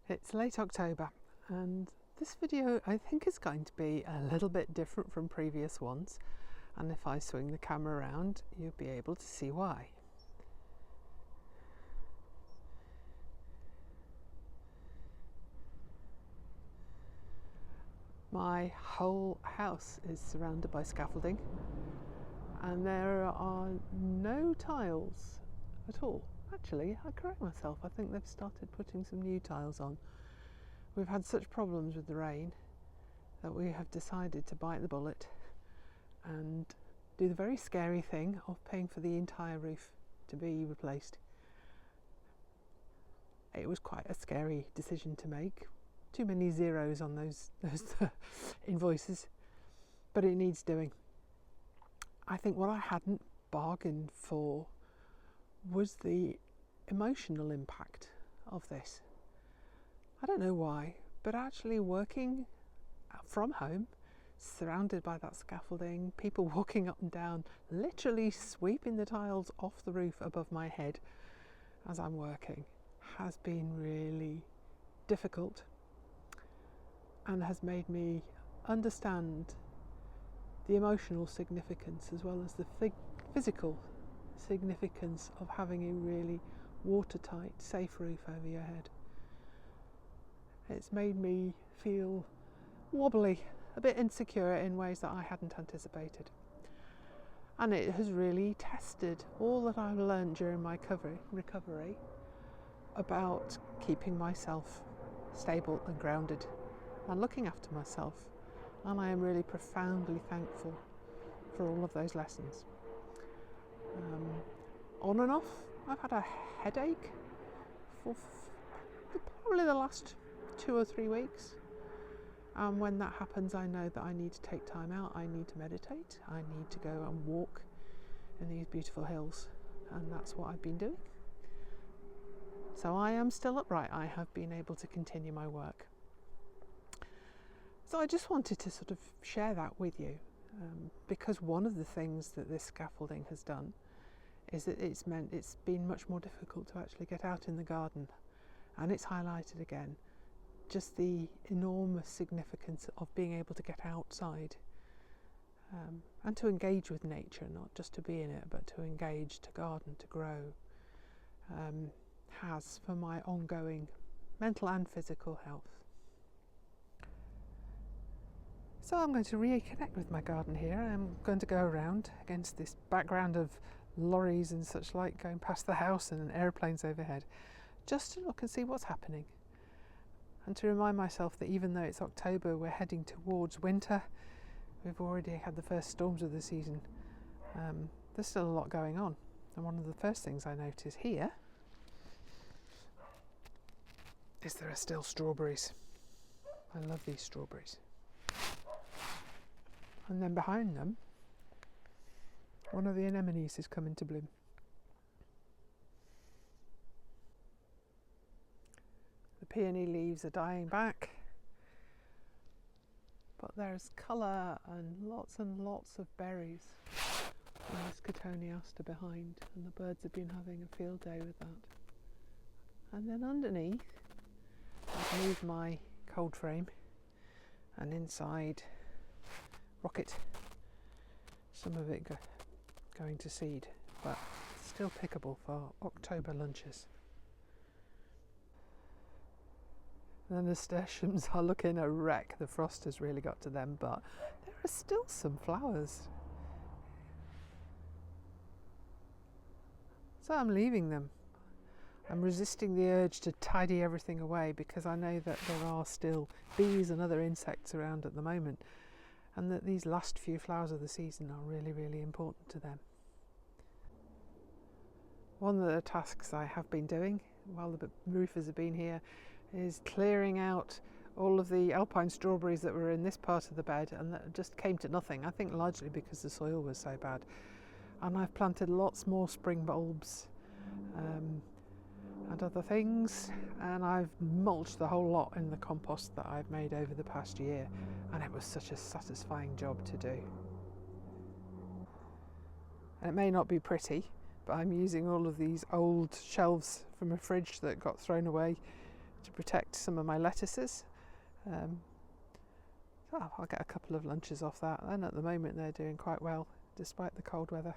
It's late October and this video I think is going to be a little bit different from previous ones, and if I swing the camera around you'll be able to see why. My whole house is surrounded by scaffolding and there are no tiles at all. Actually, I correct myself, I think they've started putting some new tiles on. We've had such problems with the rain that we have decided to bite the bullet and do the very scary thing of paying for the entire roof to be replaced. It was quite a scary decision to make. Too many zeros on those invoices, but it needs doing. I think what I hadn't bargained for was the emotional impact of this. I don't know why, but actually working from home, surrounded by that scaffolding, people walking up and down, literally sweeping the tiles off the roof above my head as I'm working, has been really difficult and has made me understand the emotional significance as well as the physical significance of having a really watertight, safe roof over your head. It's made me feel wobbly, a bit insecure in ways that I hadn't anticipated. And it has really tested all that I've learned during my recovery about keeping myself stable and grounded and looking after myself. And I am really profoundly thankful for all of those lessons. On and off, I've had a headache for probably the last 2 or 3 weeks. And when that happens, I know that I need to take time out, I need to meditate, I need to go and walk in these beautiful hills. And that's what I've been doing. So I am still upright. I have been able to continue my work. So I just wanted to sort of share that with you, because one of the things that this scaffolding has done is that it's been much more difficult to actually get out in the garden, and it's highlighted again just the enormous significance of being able to get outside and to engage with nature, not just to be in it but to engage, to garden, to grow, has for my ongoing mental and physical health. So I'm going to reconnect with my garden here. I'm going to go around against this background of lorries and such like going past the house and aeroplanes overhead, just to look and see what's happening, and to remind myself that even though it's October, we're heading towards winter. We've already had the first storms of the season. There's still a lot going on, and one of the first things I notice here is there are still strawberries. I love these strawberries. And then behind them, one of the anemones is coming to bloom. The peony leaves are dying back, but there's colour and lots of berries on this cotoneaster behind, and the birds have been having a field day with that. And then underneath, I've moved my cold frame, and inside rocket, some of it going to seed, but still pickable for October lunches. And then the nasturtiums are looking a wreck. The frost has really got to them, but there are still some flowers. So I'm leaving them. I'm resisting the urge to tidy everything away because I know that there are still bees and other insects around at the moment, and that these last few flowers of the season are really important to them. One of the tasks I have been doing while the roofers have been here is clearing out all of the alpine strawberries that were in this part of the bed and that just came to nothing, I think largely because the soil was so bad. And I've planted lots more spring bulbs and other things, and I've mulched the whole lot in the compost that I've made over the past year, and it was such a satisfying job to do. And it may not be pretty, but I'm using all of these old shelves from a fridge that got thrown away to protect some of my lettuces. So I'll get a couple of lunches off that, and at the moment they're doing quite well despite the cold weather.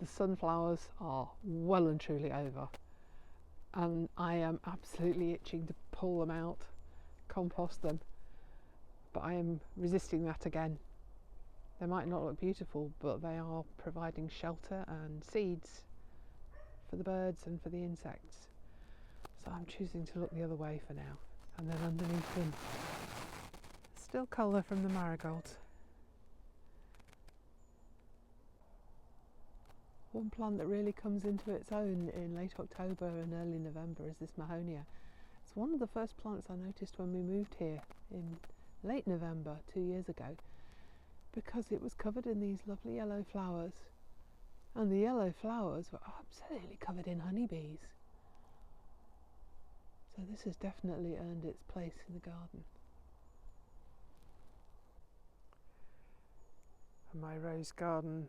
The sunflowers are well and truly over, and I am absolutely itching to pull them out, compost them, but I am resisting that again. They might not look beautiful, but they are providing shelter and seeds for the birds and for the insects. So I'm choosing to look the other way for now. And then underneath them, still colour from the marigolds. One plant that really comes into its own in late October and early November is this Mahonia. It's one of the first plants I noticed when we moved here in late November 2 years ago, because it was covered in these lovely yellow flowers, and the yellow flowers were absolutely covered in honeybees. So this has definitely earned its place in the garden. And my rose garden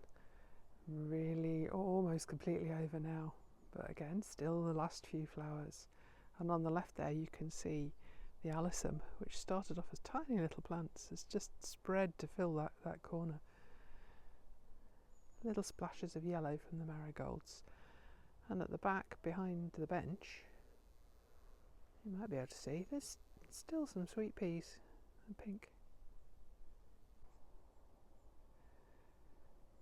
really almost completely over now, but again still the last few flowers. And on the left there you can see the alyssum, which started off as tiny little plants, has just spread to fill that corner. Little splashes of yellow from the marigolds. And at the back behind the bench, you might be able to see, there's still some sweet peas and pink.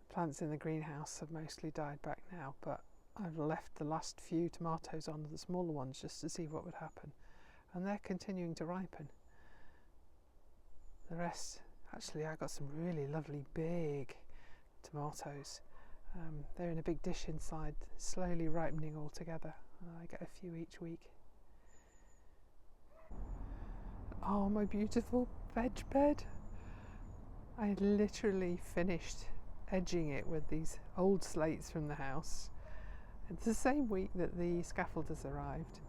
The plants in the greenhouse have mostly died back now, but I've left the last few tomatoes on, the smaller ones, just to see what would happen. And they're continuing to ripen. The rest, actually I got some really lovely big tomatoes. They're in a big dish inside, slowly ripening all together. I get a few each week. Oh, my beautiful veg bed. I literally finished edging it with these old slates from the house. It's the same week that the scaffolders arrived.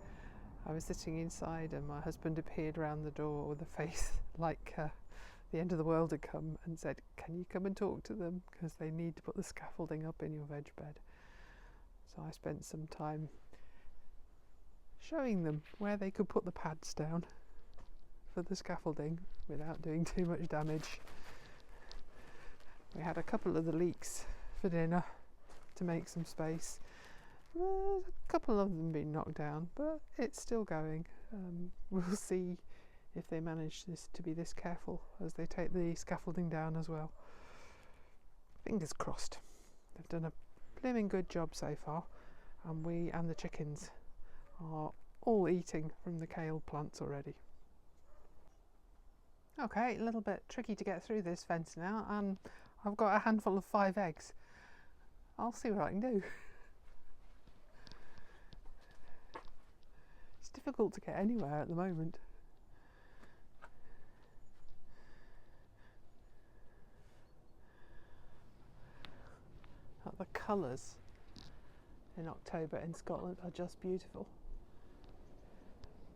I was sitting inside and my husband appeared round the door with a face like the end of the world had come, and said, "Can you come and talk to them, because they need to put the scaffolding up in your veg bed." So I spent some time showing them where they could put the pads down for the scaffolding without doing too much damage. We had a couple of the leeks for dinner to make some space. A couple of them been knocked down, but it's still going. We'll see if they manage to be this careful as they take the scaffolding down as well. Fingers crossed. They've done a blooming good job so far, and we and the chickens are all eating from the kale plants already. Okay, a little bit tricky to get through this fence now, and I've got a handful of 5 eggs. I'll see what I can do. It's difficult to get anywhere at the moment. The colours in October in Scotland are just beautiful.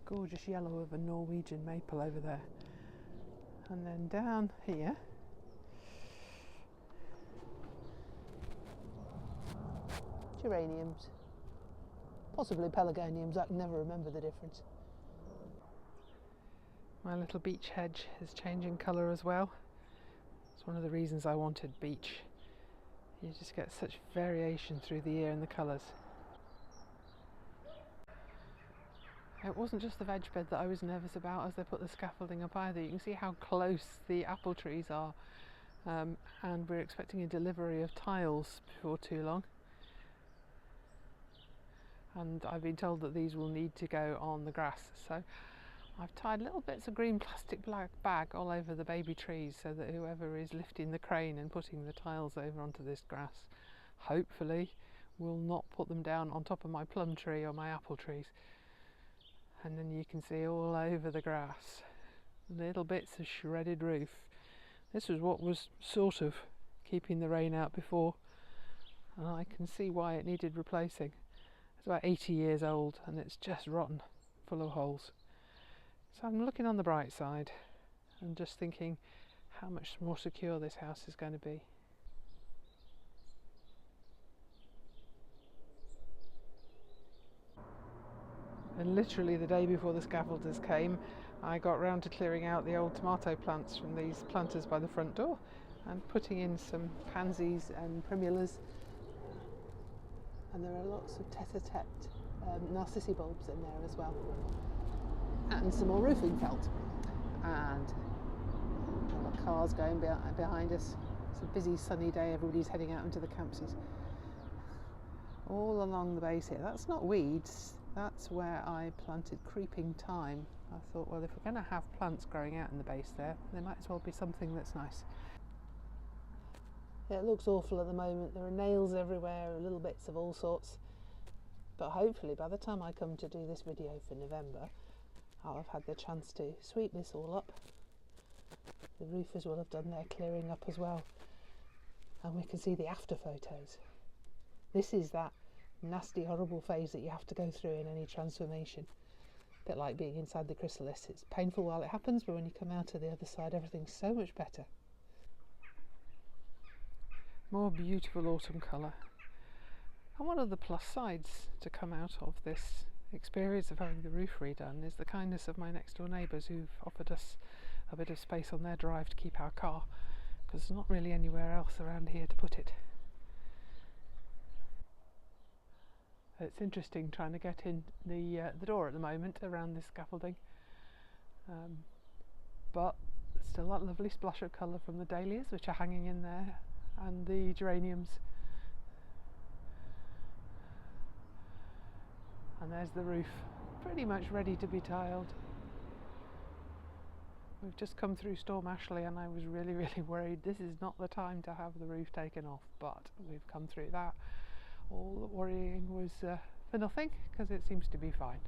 Gorgeous yellow of a Norwegian maple over there. And then down here, geraniums, possibly pelargoniums. I can never remember the difference. My little beech hedge is changing colour as well. It's one of the reasons I wanted beech. You just get such variation through the year in the colours. It wasn't just the veg bed that I was nervous about as they put the scaffolding up either. You can see how close the apple trees are, and we're expecting a delivery of tiles before too long. And I've been told that these will need to go on the grass, so I've tied little bits of green plastic bag all over the baby trees so that whoever is lifting the crane and putting the tiles over onto this grass, hopefully, will not put them down on top of my plum tree or my apple trees. And then you can see all over the grass little bits of shredded roof. This was what was sort of keeping the rain out before, and I can see why it needed replacing. It's about 80 years old and it's just rotten, full of holes. So I'm looking on the bright side and just thinking how much more secure this house is going to be. And literally the day before the scaffolders came, I got round to clearing out the old tomato plants from these planters by the front door and putting in some pansies and primulas. And there are lots of tete-a-tete narcissi bulbs in there as well. And some more roofing felt. And there are cars going behind us. It's a busy sunny day, everybody's heading out into the campsies. All along the base here, that's not weeds, that's where I planted creeping thyme. I thought, well, if we're going to have plants growing out in the base there might as well be something that's nice. Yeah, it looks awful at the moment. There are nails everywhere, little bits of all sorts. But hopefully by the time I come to do this video for November, I'll have had the chance to sweep this all up. The roofers will have done their clearing up as well. And we can see the after photos. This is that nasty, horrible phase that you have to go through in any transformation. A bit like being inside the chrysalis. It's painful while it happens, but when you come out to the other side, everything's so much better. More beautiful autumn colour. And one of the plus sides to come out of this experience of having the roof redone is the kindness of my next door neighbours, who've offered us a bit of space on their drive to keep our car, because there's not really anywhere else around here to put it. It's interesting trying to get in the door at the moment around this scaffolding, but still that lovely splash of colour from the dahlias which are hanging in there, and the geraniums. And there's the roof, pretty much ready to be tiled. We've just come through Storm Ashley and I was really worried this is not the time to have the roof taken off, but we've come through that. All the worrying was for nothing, because it seems to be fine.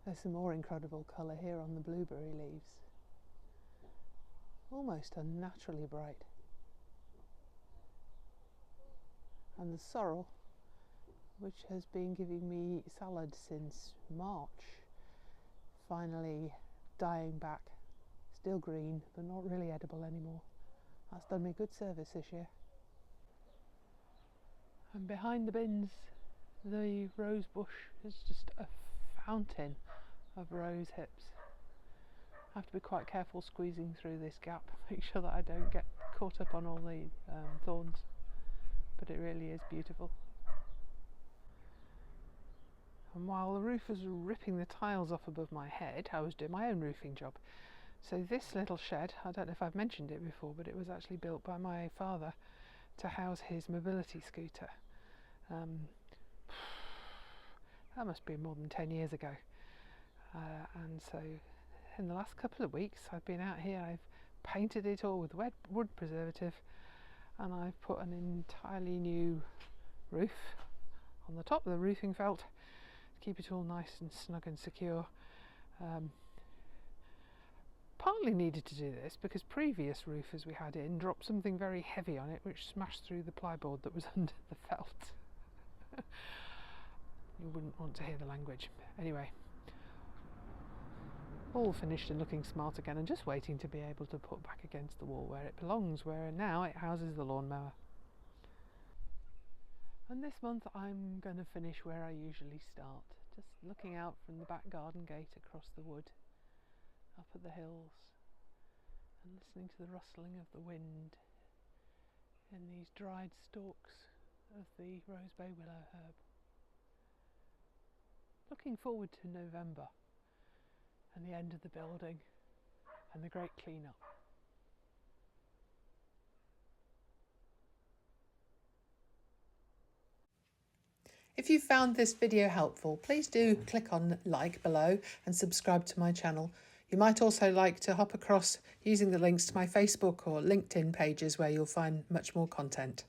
There's some more incredible colour here on the blueberry leaves. Almost unnaturally bright. And the sorrel, which has been giving me salad since March, finally dying back. Still green, but not really edible anymore. That's done me good service this year. And behind the bins, the rose bush is just a fountain of rose hips. I have to be quite careful squeezing through this gap, make sure that I don't get caught up on all the thorns, but it really is beautiful. And while the roofers were ripping the tiles off above my head, I was doing my own roofing job. So this little shed, I don't know if I've mentioned it before, but it was actually built by my father to house his mobility scooter. That must be more than 10 years ago. And so in the last couple of weeks I've been out here, I've painted it all with wet wood preservative, and I've put an entirely new roof on the top, the roofing felt, to keep it all nice and snug and secure. Partly needed to do this because previous roofers we had in dropped something very heavy on it which smashed through the plyboard that was under the felt. You wouldn't want to hear the language. Anyway, all finished and looking smart again, and just waiting to be able to put back against the wall where it belongs, where now it houses the lawnmower. And this month I'm going to finish where I usually start, just looking out from the back garden gate across the wood, up at the hills, and listening to the rustling of the wind in these dried stalks of the rosebay willow herb. Looking forward to November and the end of the building and the great clean-up. If you found this video helpful, please do click on like below and subscribe to my channel. You might also like to hop across using the links to my Facebook or LinkedIn pages, where you'll find much more content.